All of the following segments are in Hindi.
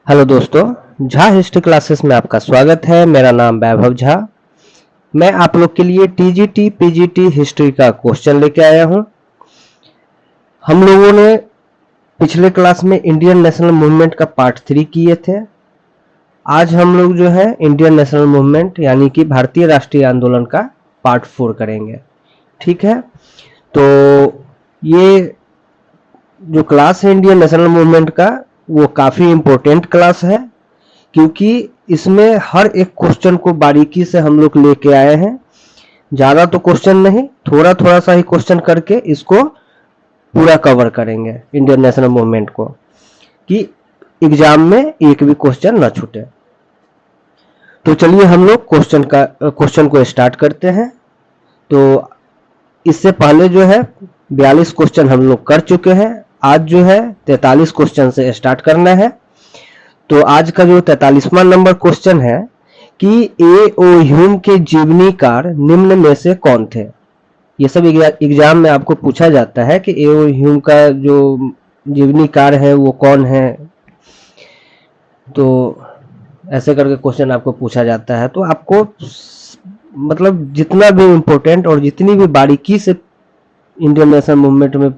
हेलो दोस्तों, झा हिस्ट्री क्लासेस में आपका स्वागत है। मेरा नाम वैभव झा। मैं आप लोग के लिए टीजीटी पीजीटी हिस्ट्री का क्वेश्चन लेके आया हूं। हम लोगों ने पिछले क्लास में इंडियन नेशनल मूवमेंट का पार्ट 3 किए थे। आज हम लोग जो है इंडियन नेशनल मूवमेंट यानी कि भारतीय राष्ट्रीय आंदोलन का पार्ट 4 करेंगे। ठीक है, तो ये जो क्लास है इंडियन नेशनल मूवमेंट का, वो काफ़ी इम्पोर्टेंट क्लास है, क्योंकि इसमें हर एक क्वेश्चन को बारीकी से हम लोग लेके आए हैं। ज़्यादा तो क्वेश्चन नहीं, थोड़ा थोड़ा सा ही क्वेश्चन करके इसको पूरा कवर करेंगे इंडियन नेशनल मूवमेंट को, कि एग्जाम में एक भी क्वेश्चन न छूटे। तो चलिए हम लोग क्वेश्चन को स्टार्ट करते हैं। तो इससे पहले जो है 42 क्वेश्चन हम लोग कर चुके हैं। आज जो है 43 क्वेश्चन से स्टार्ट करना है। तो आज का जो 43वां नंबर क्वेश्चन है कि ए.ओ. ह्यूम के जीवनीकार निम्न में से कौन थे। ये सब एग्जाम में आपको पूछा जाता है कि ए.ओ. ह्यूम का जो जीवनीकार है वो कौन है। तो ऐसे करके क्वेश्चन आपको पूछा जाता है। तो आपको मतलब जितना भी इम्पोर्टेंट और जितनी भी बारीकी से इंडियन नेशनल मूवमेंट में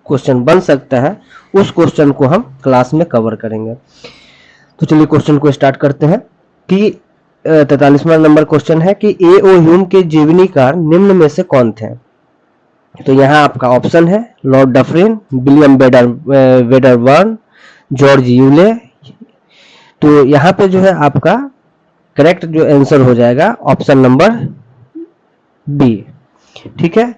क्वेश्चन बन सकता है, उस क्वेश्चन को हम क्लास में कवर करेंगे। तो चलिए क्वेश्चन को स्टार्ट करते हैं कि 43वां नंबर क्वेश्चन है कि ए.ओ. ह्यूम के जीवनीकार निम्न में से कौन थे। तो यहाँ आपका ऑप्शन है Lord Dufferin, William Wedderburn, George Yule. तो यहाँ पे जो है आपका करेक्ट जो आंसर हो जाएगा ऑप्शन नंबर बी। ठीक है,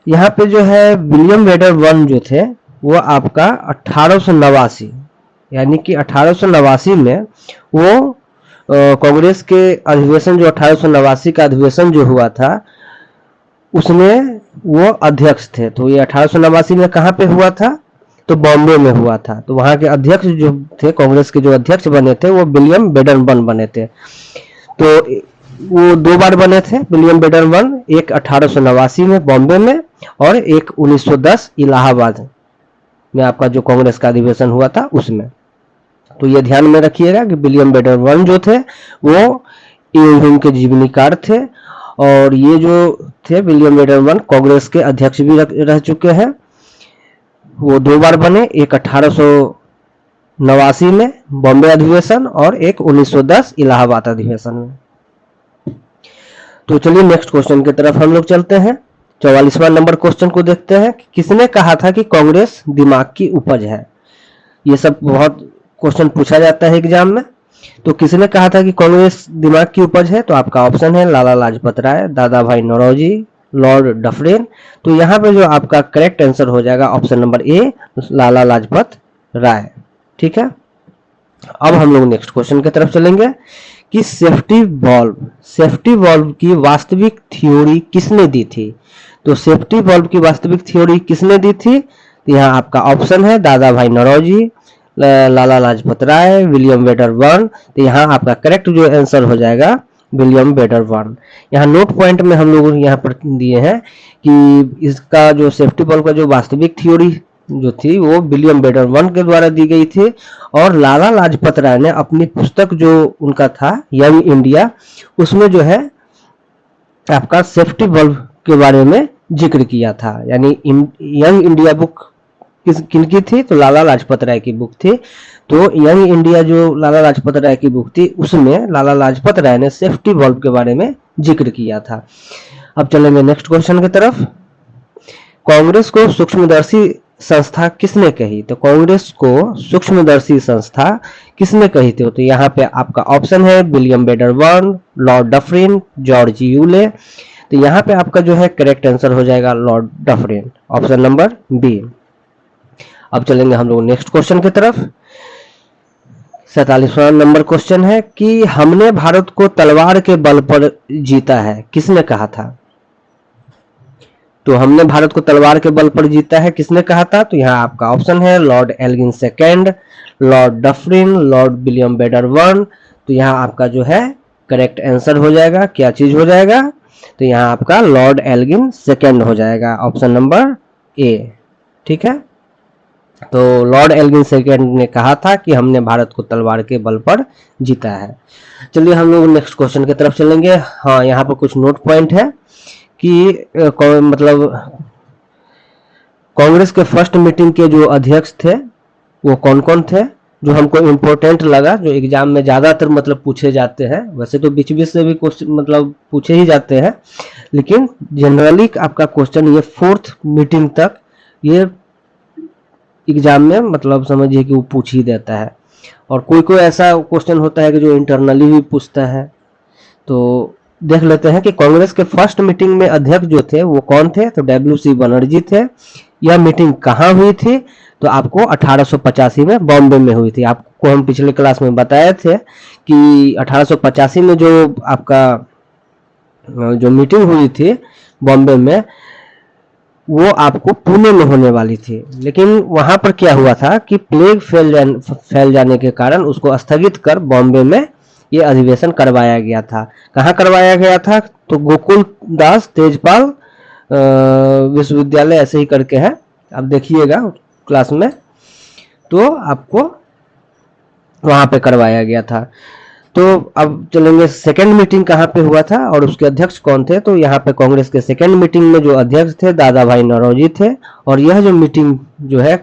यहाँ पे जो है विलियम वेडरबर्न जो थे वो आपका 1889 यानी कि 1889 में वो कांग्रेस के अधिवेशन जो 1889 का अधिवेशन जो हुआ था उसमें वो अध्यक्ष थे। तो ये 1889 में कहाँ पे हुआ था, तो बॉम्बे में हुआ था। तो वहाँ के अध्यक्ष जो थे, कांग्रेस के जो अध्यक्ष बने थे वो विलियम वेडरबर्न बने थे। तो वो 2 बार बने थे विलियम वेडरबर्न, एक 1889 में बॉम्बे में और एक 1910 इलाहाबाद में आपका जो कांग्रेस का अधिवेशन हुआ था उसमें। तो ये ध्यान में रखिएगा कि विलियम वेडरबर्न जो थे वो ए.ओ. ह्यूम के जीवनीकार थे। और ये जो थे विलियम वेडरबर्न कांग्रेस के अध्यक्ष भी रह चुके हैं। वो 2 बार बने, एक 1889 में बॉम्बे अधिवेशन और एक 1910 इलाहाबाद अधिवेशन में। तो चलिए नेक्स्ट क्वेश्चन की तरफ हम लोग चलते हैं। 44वां नंबर क्वेश्चन को देखते हैं। किसने कहा था कि कांग्रेस दिमाग की उपज है। ये सब बहुत क्वेश्चन पूछा जाता है एग्जाम में। तो किसने कहा था कि कांग्रेस दिमाग की उपज है, तो आपका ऑप्शन है लाला लाजपत राय, दादा भाई नौरोजी, लॉर्ड डफरिन। तो यहाँ पे जो आपका करेक्ट आंसर हो जाएगा option number A, Lala Lajpat Rai. ठीक है, अब हम लोग नेक्स्ट क्वेश्चन की तरफ चलेंगे कि सेफ्टी वॉल्व की वास्तविक थ्योरी किसने दी थी। तो सेफ्टी वॉल्व की वास्तविक थ्योरी किसने दी थी, तो यहाँ आपका ऑप्शन है दादा भाई नौरोजी, लाला लाजपत राय, विलियम वेडरबर्न। तो यहाँ आपका करेक्ट जो आंसर हो जाएगा विलियम वेडरबर्न। यहाँ नोट पॉइंट में हम लोग यहाँ पर दिए हैं कि इसका जो सेफ्टी वॉल्व का जो वास्तविक थ्योरी जो थी वो विलियम वेडरबर्न के द्वारा दी गई थी। और लाला लाजपत राय ने अपनी पुस्तक जो उनका था यंग इंडिया, उसमें जो है आपका सेफ्टी वॉल्व के बारे में जिक्र किया था। यानी यंग इंडिया बुक किनकी थी, तो लाला लाजपत राय की बुक थी। तो यंग इंडिया जो लाला लाजपत राय की बुक थी उसमें लाला लाजपत राय ने सेफ्टी वॉल्व के बारे में जिक्र किया था। अब चलेंगे नेक्स्ट क्वेश्चन की तरफ। कांग्रेस को सूक्ष्मदर्शी संस्था किसने कही। तो कांग्रेस को सूक्ष्मदर्शी संस्था किसने कही थी, तो यहाँ पे आपका ऑप्शन है William Wedderburn, Lord Dufferin, George Yule. तो यहाँ पे आपका जो है करेक्ट आंसर हो जाएगा Lord Dufferin, option number B. अब चलेंगे हम लोग नेक्स्ट क्वेश्चन की तरफ। 47वां नंबर क्वेश्चन है कि हमने भारत को तलवार के बल पर जीता है, किसने कहा था। तो हमने भारत को तलवार के बल पर जीता है किसने कहा था, तो यहाँ आपका ऑप्शन है Lord Elgin second, Lord Dufferin, Lord William Wedderburn. तो यहाँ आपका जो है करेक्ट आंसर हो जाएगा, क्या चीज हो जाएगा, तो यहाँ आपका लॉर्ड एल्गिन सेकेंड हो जाएगा, ऑप्शन नंबर ए। ठीक है, तो लॉर्ड एल्गिन सेकेंड ने कहा था कि हमने भारत को तलवार के बल पर जीता है। चलिए हम लोग नेक्स्ट क्वेश्चन की तरफ चलेंगे। हाँ, यहाँ पर कुछ नोट पॉइंट है कि मतलब कांग्रेस के फर्स्ट मीटिंग के जो अध्यक्ष थे वो कौन कौन थे, जो हमको इम्पोर्टेंट लगा, जो एग्जाम में ज्यादातर मतलब पूछे जाते हैं। वैसे तो बीच बीच से भी क्वेश्चन मतलब पूछे ही जाते हैं, लेकिन जनरली आपका क्वेश्चन ये फोर्थ मीटिंग तक ये एग्जाम में मतलब समझिए कि वो पूछ ही देता है। और कोई कोई ऐसा क्वेश्चन होता है कि जो इंटरनली भी पूछता है। तो देख लेते हैं कि कांग्रेस के फर्स्ट मीटिंग में अध्यक्ष जो थे वो कौन थे। तो डब्ल्यू.सी. बनर्जी थे। यह मीटिंग कहाँ हुई थी, तो आपको 1885 में बॉम्बे में हुई थी। आपको हम पिछले क्लास में बताए थे कि 1885 में जो आपका जो मीटिंग हुई थी बॉम्बे में, वो आपको पुणे में होने वाली थी। लेकिन वहां पर क्या हुआ था कि प्लेग फैल जाने के कारण उसको स्थगित कर बॉम्बे में ये अधिवेशन करवाया गया था। कहाँ करवाया गया था, तो गोकुल दास तेजपाल विश्वविद्यालय ऐसे ही करके है, आप देखिएगा क्लास में, तो आपको वहां पे करवाया गया था। तो अब चलेंगे सेकेंड मीटिंग कहाँ पे हुआ था और उसके अध्यक्ष कौन थे। तो यहाँ पे कांग्रेस के सेकेंड मीटिंग में जो अध्यक्ष थे दादा भाई नौरोजी थे। और यह जो मीटिंग जो है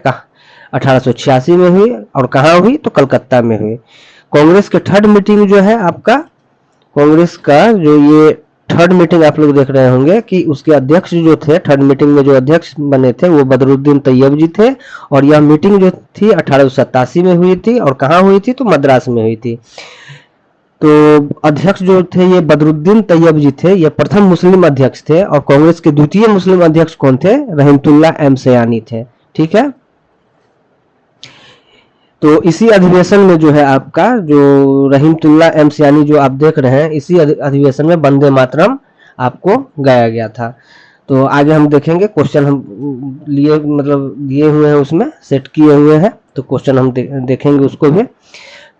1886 में हुई और कहाँ हुई, तो कलकत्ता में हुई। कांग्रेस के थर्ड मीटिंग जो है आपका, कांग्रेस का जो ये थर्ड मीटिंग आप लोग देख रहे होंगे कि उसके अध्यक्ष जो थे, थर्ड मीटिंग में जो अध्यक्ष बने थे वो बदरुद्दीन तैयब जी थे। और यह मीटिंग जो थी 1887 में हुई थी और कहाँ हुई थी, तो मद्रास में हुई थी। तो अध्यक्ष जो थे ये बदरुद्दीन तैयब जी थे, ये प्रथम मुस्लिम अध्यक्ष थे। और कांग्रेस के द्वितीय मुस्लिम अध्यक्ष कौन थे, रहीमतुल्लाह एम सयानी थे। ठीक है, तो इसी अधिवेशन में जो है आपका जो रहीमतुल्लाह एम सयानी जो आप देख रहे हैं, इसी अधिवेशन में वंदे मातरम आपको गाया गया था। तो आगे हम देखेंगे, क्वेश्चन हम लिए मतलब दिए हुए हैं, उसमें सेट किए हुए हैं, तो क्वेश्चन हम देखेंगे उसको भी।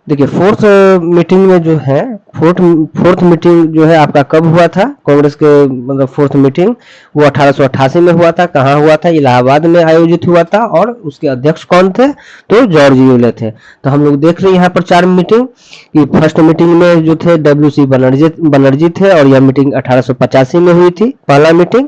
देखिए फोर्थ मीटिंग में जो है, फोर्थ मीटिंग जो है आपका कब हुआ था, कांग्रेस के मतलब फोर्थ मीटिंग वो 1888 में हुआ था। कहाँ हुआ था, इलाहाबाद में आयोजित हुआ था। और उसके अध्यक्ष कौन थे, तो जॉर्ज यूले थे। तो हम लोग देख रहे हैं यहाँ पर चार मीटिंग कि फर्स्ट मीटिंग में जो थे डब्ल्यू.सी. बनर्जी थे और यह मीटिंग 1885 में हुई थी, पहला मीटिंग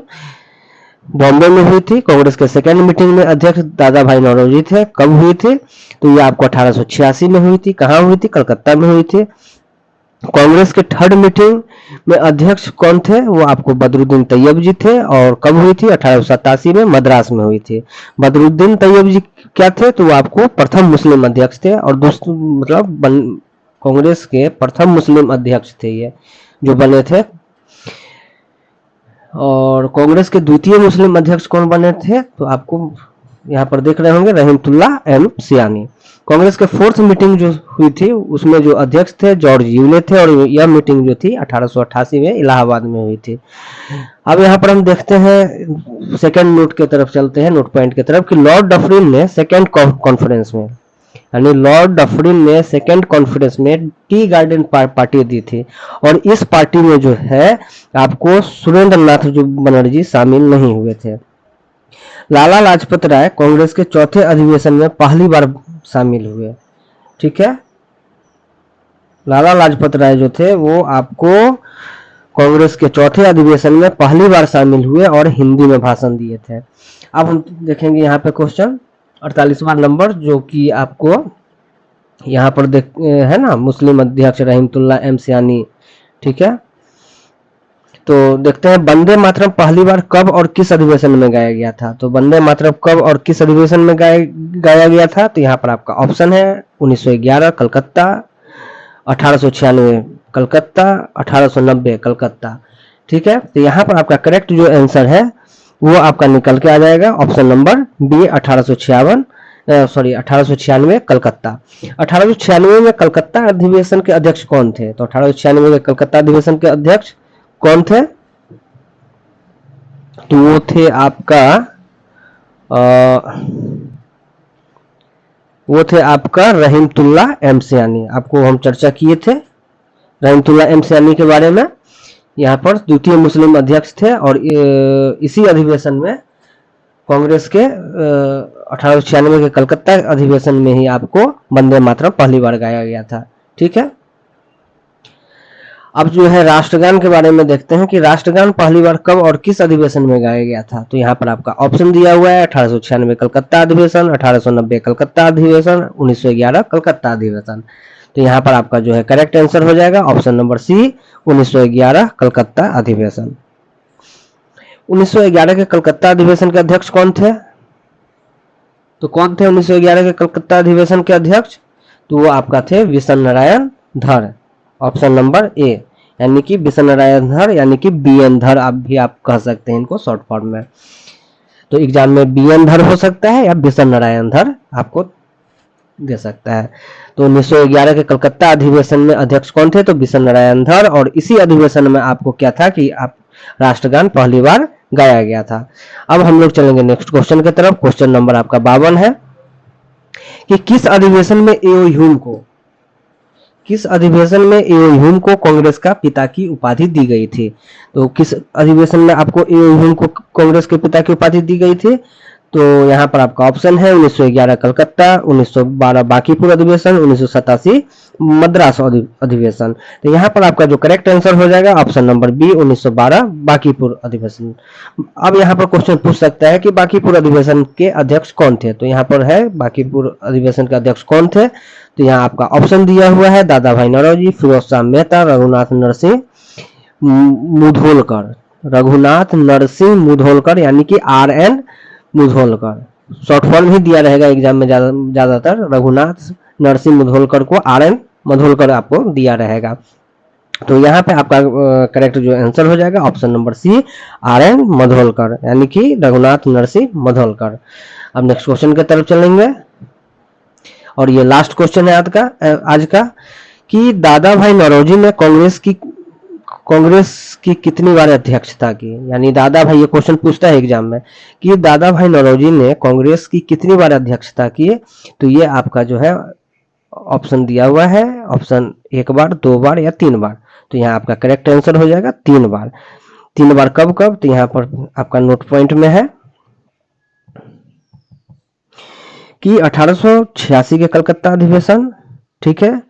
बॉम्बे में हुई थी। कांग्रेस के सेकेंड मीटिंग में अध्यक्ष दादा भाई नौरोजी थे, कब हुई थी, तो ये आपको 1886 में हुई थी। कहाँ हुई थी, कलकत्ता में हुई थी। कांग्रेस के थर्ड मीटिंग में अध्यक्ष कौन थे, वो आपको बदरुद्दीन तैयब जी थे। और कब हुई थी, 1887 में मद्रास में हुई थी। बदरुद्दीन तैयब जी क्या थे, तो वो आपको प्रथम मुस्लिम अध्यक्ष थे और मतलब कांग्रेस के प्रथम मुस्लिम अध्यक्ष थे ये जो बने थे। और कांग्रेस के द्वितीय मुस्लिम अध्यक्ष कौन बने थे, तो आपको यहाँ पर देख रहे होंगे रहीमतुल्लाह एम सयानी। कांग्रेस के फोर्थ मीटिंग जो हुई थी उसमें जो अध्यक्ष थे जॉर्ज यूले थे और यह मीटिंग जो थी 1888 में इलाहाबाद में हुई थी। अब यहाँ पर हम देखते हैं सेकेंड नोट की तरफ चलते हैं, नोट पॉइंट की तरफ, कि लॉर्ड डफरिन ने सेकेंड कॉन्फ्रेंस में, यानी लॉर्ड डफरिन ने सेकेंड कॉन्फ्रेंस में टी गार्डन पार्टी दी थी। और इस पार्टी में जो है आपको सुरेंद्र नाथ जो बनर्जी शामिल नहीं हुए थे। लाला लाजपत राय कांग्रेस के चौथे अधिवेशन में पहली बार शामिल हुए। ठीक है, लाला लाजपत राय जो थे वो आपको कांग्रेस के चौथे अधिवेशन में पहली बार शामिल हुए और हिंदी में भाषण दिए थे। अब हम देखेंगे यहाँ पे क्वेश्चन 48वां नंबर, जो कि आपको यहाँ पर देख है ना, मुस्लिम अध्यक्ष रहीमतुल्लाह एम सयानी। ठीक है, तो देखते हैं वंदे मातरम पहली बार कब और किस अधिवेशन में गाया गया था। तो वंदे मातरम कब और किस अधिवेशन में गाया गया था, तो यहाँ पर आपका ऑप्शन है 1911 कलकत्ता, 1896 कलकत्ता, 1890 कलकत्ता। ठीक है, तो यहाँ पर आपका करेक्ट जो आंसर है वो आपका निकल के आ जाएगा ऑप्शन नंबर बी 1896 कलकत्ता। 1896 में कलकत्ता अधिवेशन के अध्यक्ष कौन थे, तो 1896 में कलकत्ता अधिवेशन के अध्यक्ष कौन थे, तो वो थे आपका रहीमतुल्लाह एम सयानी। आपको हम चर्चा किए थे रहीमतुल्लाह एम सयानी के बारे में। यहाँ पर द्वितीय मुस्लिम अध्यक्ष थे और इसी अधिवेशन में कांग्रेस के 1896 के कलकत्ता अधिवेशन में ही आपको वंदे मातरम पहली बार गाया गया था। ठीक है, अब जो है राष्ट्रगान के बारे में देखते हैं कि राष्ट्रगान पहली बार कब और किस अधिवेशन में गाया गया था। तो यहाँ पर आपका ऑप्शन दिया हुआ है 1896 कलकत्ता अधिवेशन, 1890 कलकत्ता अधिवेशन, 1911 कलकत्ता अधिवेशन। तो यहाँ पर आपका जो है करेक्ट आंसर हो जाएगा ऑप्शन नंबर सी, 1911 कलकत्ता अधिवेशन। 1911 के कलकत्ता अधिवेशन के अध्यक्ष कौन थे? तो कौन थे 1911 के कलकत्ता अधिवेशन के अध्यक्ष? तो वो आपका थे विशन नारायण धर, ऑप्शन नंबर ए, यानी कि विशन नारायण धर यानी कि बीएन धर आप भी आप कह सकते हैं इनको शॉर्ट फॉर्म में। तो एग्जाम में बीएन धर हो सकता है या विशन नारायण धर आपको दे सकता है। तो 1911 के कलकत्ता अधिवेशन में अध्यक्ष कौन थे? तो विशन नारायण धर। और इसी अधिवेशन में आपको क्या था कि आप राष्ट्रगान पहली बार गाया गया था। अब हम लोग चलेंगे नेक्स्ट क्वेश्चन की तरफ। क्वेश्चन नंबर आपका 52 है कि किस अधिवेशन में एओ ह्यूम को कांग्रेस का पिता की उपाधि दी गई थी। तो किस अधिवेशन में आपको एओ ह्यूम को कांग्रेस के पिता की उपाधि दी गई थी? तो यहाँ पर आपका ऑप्शन है 1911 कलकत्ता, 1912 बांकीपुर अधिवेशन, 1987 मद्रास अधिवेशन। तो यहाँ पर आपका जो करेक्ट आंसर हो जाएगा ऑप्शन नंबर बी, 1912 बांकीपुर अधिवेशन। अब यहाँ पर क्वेश्चन पूछ सकता है कि बांकीपुर अधिवेशन के अध्यक्ष कौन थे। तो यहाँ पर है बांकीपुर अधिवेशन के अध्यक्ष कौन थे। तो यहाँ आपका ऑप्शन दिया हुआ है दादा भाई नौरोजी, फिरोज शाह मेहता, रघुनाथ नरसिंह मुधोलकर यानी कि RN मुधोलकर। शॉर्ट फॉर्म ही दिया रहेगा एग्जाम में ज्यादातर, रघुनाथ नरसिंह मुधोलकर को RN मुधोलकर आपको दिया रहेगा। तो यहाँ पे आपका करेक्ट जो आंसर हो जाएगा option number C, RN Mudholkar यानी कि रघुनाथ नरसिंह मुधोलकर। अब नेक्स्ट क्वेश्चन की तरफ चलेंगे और ये लास्ट क्वेश्चन है आज का कि दादा भाई नौरोजी ने कांग्रेस की कितनी बार अध्यक्षता की। यानी दादा भाई, ये क्वेश्चन पूछता है एग्जाम में कि दादा भाई नौरोजी ने कांग्रेस की कितनी बार अध्यक्षता की। तो ये आपका जो है ऑप्शन दिया हुआ है, ऑप्शन 1 बार, 2 बार या 3 बार। तो यहाँ आपका करेक्ट आंसर हो जाएगा 3 बार। 3 बार कब कब? तो यहाँ पर आपका नोट पॉइंट में है कि 1886 के कलकत्ता अधिवेशन, ठीक है,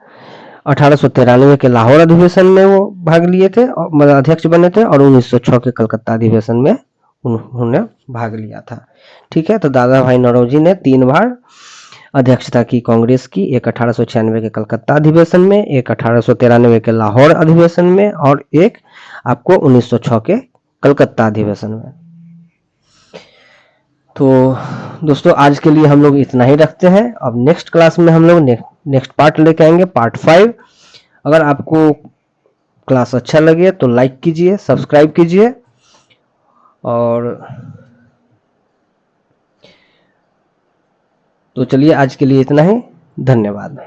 1893 के लाहौर अधिवेशन में वो भाग लिए थे और अध्यक्ष बने थे, और 1906 के कलकत्ता अधिवेशन में उन्होंने भाग लिया था। ठीक है, तो दादा भाई नौरोजी ने 3 बार अध्यक्षता की कांग्रेस की, एक 1896 के कलकत्ता अधिवेशन में, एक 1893 के लाहौर अधिवेशन में, और एक आपको 1906 के कलकत्ता अधिवेशन में। तो दोस्तों आज के लिए हम लोग इतना ही रखते हैं। अब नेक्स्ट क्लास में हम लोग नेक्स्ट पार्ट लेके आएंगे, पार्ट 5। अगर आपको क्लास अच्छा लगे तो लाइक कीजिए, सब्सक्राइब कीजिए, और तो चलिए आज के लिए इतना ही। धन्यवाद।